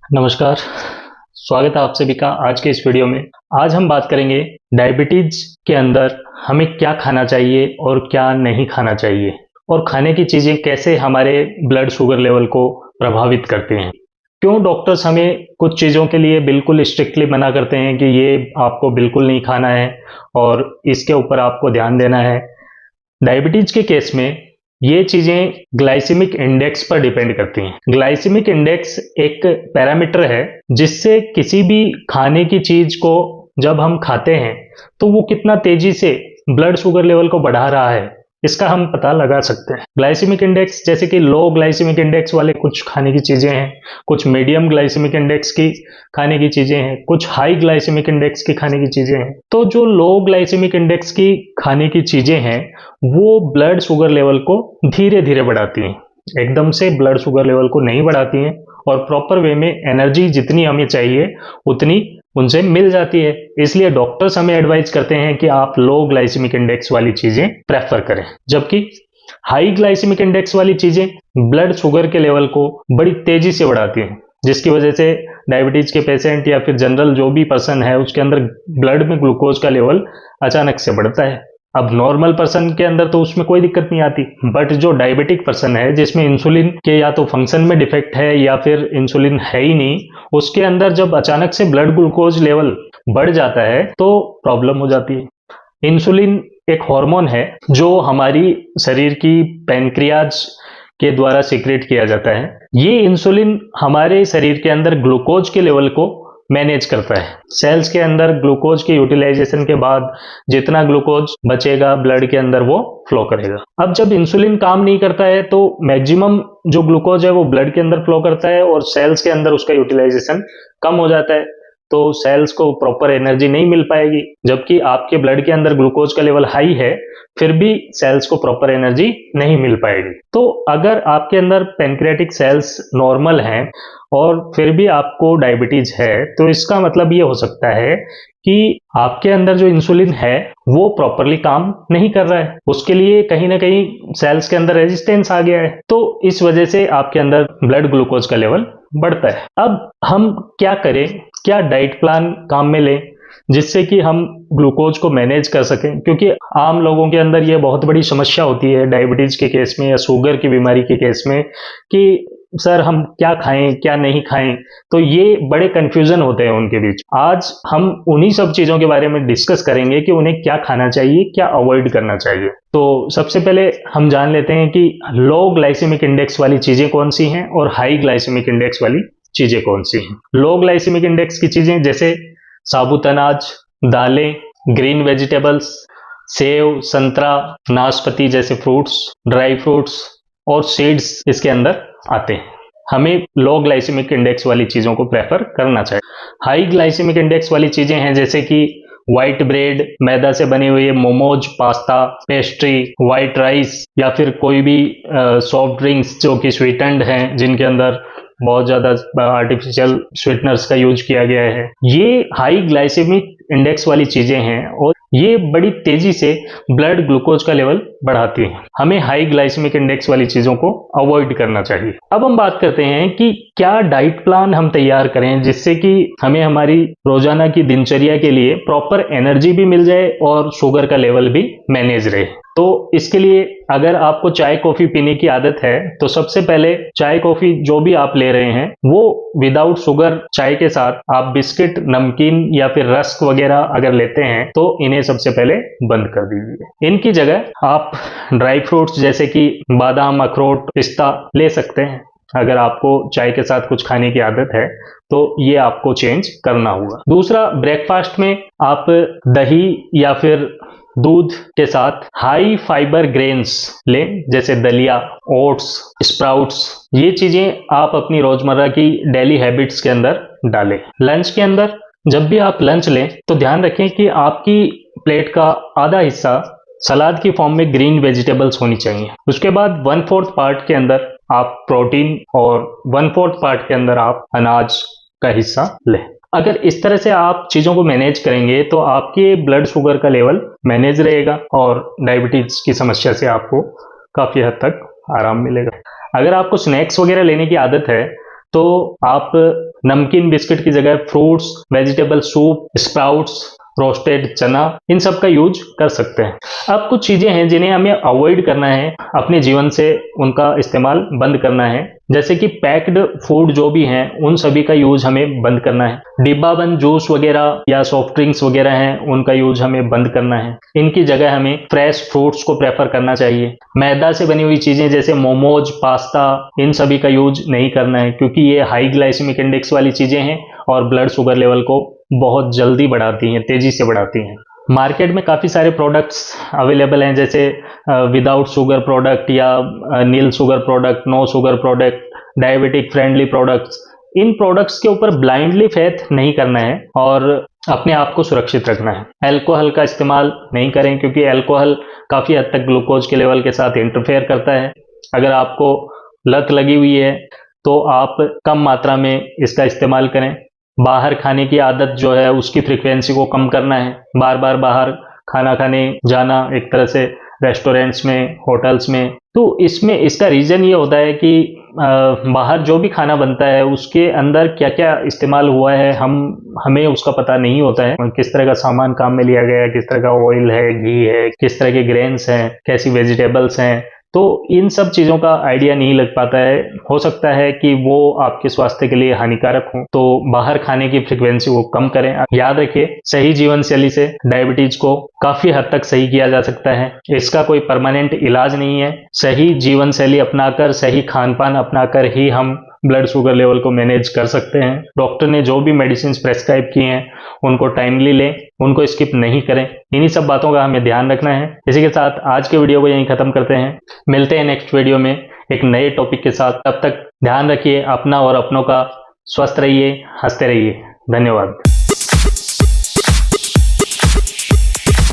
नमस्कार, स्वागत है आप सभी का आज के इस वीडियो में। आज हम बात करेंगे डायबिटीज के अंदर हमें क्या खाना चाहिए और क्या नहीं खाना चाहिए और खाने की चीज़ें कैसे हमारे ब्लड शुगर लेवल को प्रभावित करते हैं। क्यों डॉक्टर्स हमें कुछ चीज़ों के लिए बिल्कुल स्ट्रिक्टली मना करते हैं कि ये आपको बिल्कुल नहीं खाना है और इसके ऊपर आपको ध्यान देना है। डायबिटीज के केस में ये चीजें ग्लाइसेमिक इंडेक्स पर डिपेंड करती हैं। ग्लाइसेमिक इंडेक्स एक पैरामीटर है जिससे किसी भी खाने की चीज को जब हम खाते हैं तो वो कितना तेजी से ब्लड शुगर लेवल को बढ़ा रहा है इसका हम पता लगा सकते हैं। ग्लाइसेमिक इंडेक्स जैसे कि लो ग्लाइसेमिक इंडेक्स वाले कुछ खाने की चीजें हैं, कुछ मीडियम ग्लाइसेमिक इंडेक्स की खाने की चीजें हैं, कुछ हाई ग्लाइसेमिक इंडेक्स की खाने की चीजें हैं। तो जो लो ग्लाइसेमिक इंडेक्स की खाने की चीजें हैं वो ब्लड शुगर लेवल को धीरे धीरे बढ़ाती हैं, एकदम से ब्लड शुगर लेवल को नहीं बढ़ाती हैं और प्रॉपर वे में एनर्जी जितनी हमें चाहिए उतनी उनसे मिल जाती है। इसलिए डॉक्टर्स हमें एडवाइज करते हैं कि आप लो ग्लाइसेमिक इंडेक्स वाली चीजें प्रेफर करें, जबकि हाई ग्लाइसेमिक इंडेक्स वाली चीजें ब्लड शुगर के लेवल को बड़ी तेजी से बढ़ाती हैं, जिसकी वजह से डायबिटीज के पेशेंट या फिर जनरल जो भी पर्सन है उसके अंदर ब्लड में ग्लूकोज का लेवल अचानक से बढ़ता है। अब नॉर्मल पर्सन के अंदर तो उसमें कोई दिक्कत नहीं आती, बट जो डायबिटिक पर्सन है जिसमें इंसुलिन के या तो फंक्शन में डिफेक्ट है या फिर इंसुलिन है ही नहीं, उसके अंदर जब अचानक से ब्लड ग्लूकोज लेवल बढ़ जाता है तो प्रॉब्लम हो जाती है। इंसुलिन एक हार्मोन है जो हमारी शरीर की पैनक्रियाज के द्वारा सीक्रेट किया जाता है। ये इंसुलिन हमारे शरीर के अंदर ग्लूकोज के लेवल को मैनेज करता है। सेल्स के अंदर ग्लूकोज के यूटिलाइजेशन के बाद जितना ग्लूकोज बचेगा ब्लड के अंदर वो फ्लो करेगा। अब जब इंसुलिन काम नहीं करता है तो मैक्सिमम जो ग्लूकोज है वो ब्लड के अंदर फ्लो करता है और सेल्स के अंदर उसका यूटिलाइजेशन कम हो जाता है, तो सेल्स को प्रॉपर एनर्जी नहीं मिल पाएगी। जबकि आपके ब्लड के अंदर ग्लूकोज का लेवल हाई है फिर भी सेल्स को प्रॉपर एनर्जी नहीं मिल पाएगी। तो अगर आपके अंदर पैनक्रियाटिक सेल्स नॉर्मल हैं और फिर भी आपको डायबिटीज है तो इसका मतलब ये हो सकता है कि आपके अंदर जो इंसुलिन है वो प्रॉपरली काम नहीं कर रहा है, उसके लिए कहीं ना कहीं सेल्स के अंदर रेजिस्टेंस आ गया है, तो इस वजह से आपके अंदर ब्लड ग्लूकोज का लेवल बढ़ता है। अब हम क्या करें, क्या डाइट प्लान काम में लें जिससे कि हम ग्लूकोज को मैनेज कर सकें, क्योंकि आम लोगों के अंदर ये बहुत बड़ी समस्या होती है डायबिटीज के केस में या शुगर की बीमारी के केस में कि सर हम क्या खाएं क्या नहीं खाएं, तो ये बड़े कंफ्यूजन होते हैं उनके बीच। आज हम उन्हीं सब चीजों के बारे में डिस्कस करेंगे कि उन्हें क्या खाना चाहिए क्या अवॉइड करना चाहिए। तो सबसे पहले हम जान लेते हैं कि लो ग्लाइसेमिक इंडेक्स वाली चीजें कौन सी हैं और हाई ग्लाइसेमिक इंडेक्स वाली चीजें कौन सी हैं। लो ग्लाइसेमिक इंडेक्स की चीजें जैसे साबुत अनाज, दालें, ग्रीन वेजिटेबल्स, सेव, संतरा, नाशपाती जैसे फ्रूट्स, ड्राई फ्रूट्स और सीड्स इसके अंदर आते हैं। हमें लो ग्लाइसेमिक इंडेक्स वाली चीजों को प्रेफर करना चाहिए। हाई ग्लाइसेमिक इंडेक्स वाली चीजें हैं जैसे कि व्हाइट ब्रेड, मैदा से बने हुए momos, pasta, pastry, white rice या फिर कोई भी सॉफ्ट ड्रिंक्स जो कि स्वीटेंड हैं जिनके अंदर बहुत ज्यादा आर्टिफिशियल स्वीटनर्स का यूज किया गया है, ये हाई ग्लाइसेमिक इंडेक्स वाली चीजें हैं और ये बड़ी तेजी से ब्लड ग्लूकोज का लेवल बढ़ाती हैं। हमें हाई ग्लाइसेमिक इंडेक्स वाली चीजों को अवॉइड करना चाहिए। अब हम बात करते हैं कि क्या डाइट प्लान हम तैयार करें जिससे कि हमें हमारी रोजाना की दिनचर्या के लिए प्रॉपर एनर्जी भी मिल जाए और शुगर का लेवल भी मैनेज रहे। तो इसके लिए अगर आपको चाय कॉफी पीने की आदत है तो सबसे पहले चाय कॉफी जो भी आप ले रहे हैं वो विदाउट शुगर चाय के साथ आप बिस्किट, नमकीन या फिर रस्क वगैरह अगर लेते हैं तो इन्हें सबसे पहले बंद कर दीजिए। इनकी जगह आप ड्राई फ्रूट्स जैसे कि बादाम, अखरोट, पिस्ता ले सकते हैं। अगर आपको चाय के साथ कुछ खाने की आदत है तो ये आपको चेंज करना होगा। दूसरा, ब्रेकफास्ट में आप दही या फिर दूध के साथ हाई फाइबर ग्रेन्स लें जैसे दलिया, ओट्स, स्प्राउट्स। ये चीजें आप अपनी रोजमर्रा की डेली हैबिट्स के अंदर डालें। लंच के अंदर जब भी आप लंच लें तो ध्यान रखें कि आपकी प्लेट का आधा हिस्सा सलाद की फॉर्म में ग्रीन वेजिटेबल्स होनी चाहिए। उसके बाद 1/4 पार्ट के अंदर आप प्रोटीन और 1/4 पार्ट के अंदर आप अनाज का हिस्सा लें। अगर इस तरह से आप चीजों को मैनेज करेंगे तो आपके ब्लड शुगर का लेवल मैनेज रहेगा और डायबिटीज की समस्या से आपको काफी हद तक आराम मिलेगा। अगर आपको स्नैक्स वगैरह लेने की आदत है तो आप नमकीन बिस्किट की जगह fruits, vegetable soup, sprouts, roasted चना, इन सब का यूज कर सकते हैं। अब कुछ चीजें हैं जिन्हें हमें अवॉइड करना है, अपने जीवन से उनका इस्तेमाल बंद करना है। जैसे कि पैक्ड फूड जो भी हैं उन सभी का यूज हमें बंद करना है। डिब्बाबंद जूस वगैरह या सॉफ्ट ड्रिंक्स वगैरह हैं उनका यूज हमें बंद करना है। इनकी जगह हमें फ्रेश फ्रूट्स को प्रेफर करना चाहिए। मैदा से बनी हुई चीजें जैसे मोमोज, पास्ता, इन सभी का यूज नहीं करना है क्योंकि ये हाई ग्लाइसेमिक इंडेक्स वाली चीजें हैं और ब्लड शुगर लेवल को बहुत जल्दी बढ़ाती हैं, तेजी से बढ़ाती हैं। मार्केट में काफ़ी सारे प्रोडक्ट्स अवेलेबल हैं जैसे विदाउट शुगर प्रोडक्ट या nil sugar product, no sugar product, diabetic friendly products. इन प्रोडक्ट्स के ऊपर ब्लाइंडली फेथ नहीं करना है और अपने आप को सुरक्षित रखना है। अल्कोहल का इस्तेमाल नहीं करें क्योंकि अल्कोहल काफ़ी हद तक ग्लूकोज के लेवल के साथ इंटरफेयर करता है। अगर आपको लत लगी हुई है तो आप कम मात्रा में इसका इस्तेमाल करें। बाहर खाने की आदत जो है उसकी फ्रीक्वेंसी को कम करना है। बार बार बाहर खाना खाने जाना, एक तरह से रेस्टोरेंट्स में, होटल्स में, तो इसमें इसका रीज़न ये होता है कि बाहर जो भी खाना बनता है उसके अंदर क्या क्या इस्तेमाल हुआ है हमें उसका पता नहीं होता है। किस तरह का सामान काम में लिया गया है, किस तरह का ऑयल है, घी है, किस तरह के ग्रेन्स हैं, कैसी वेजिटेबल्स हैं, तो इन सब चीज़ों का आइडिया नहीं लग पाता है। हो सकता है कि वो आपके स्वास्थ्य के लिए हानिकारक हो, तो बाहर खाने की फ्रीक्वेंसी को कम करें। याद रखिए, सही जीवन शैली से डायबिटीज को काफ़ी हद तक सही किया जा सकता है। इसका कोई परमानेंट इलाज नहीं है। सही जीवन शैली अपनाकर, सही खान पान अपनाकर ही हम ब्लड शुगर लेवल को मैनेज कर सकते हैं। डॉक्टर ने जो भी मेडिसिन प्रेस्क्राइब किए हैं उनको टाइमली लें, उनको स्किप नहीं करें। इन्हीं सब बातों का हमें ध्यान रखना है। इसी के साथ आज के वीडियो को यहीं खत्म करते हैं। मिलते हैं नेक्स्ट वीडियो में एक नए टॉपिक के साथ। तब तक ध्यान रखिए अपना और अपनों का। स्वस्थ रहिए, हंसते रहिए। धन्यवाद।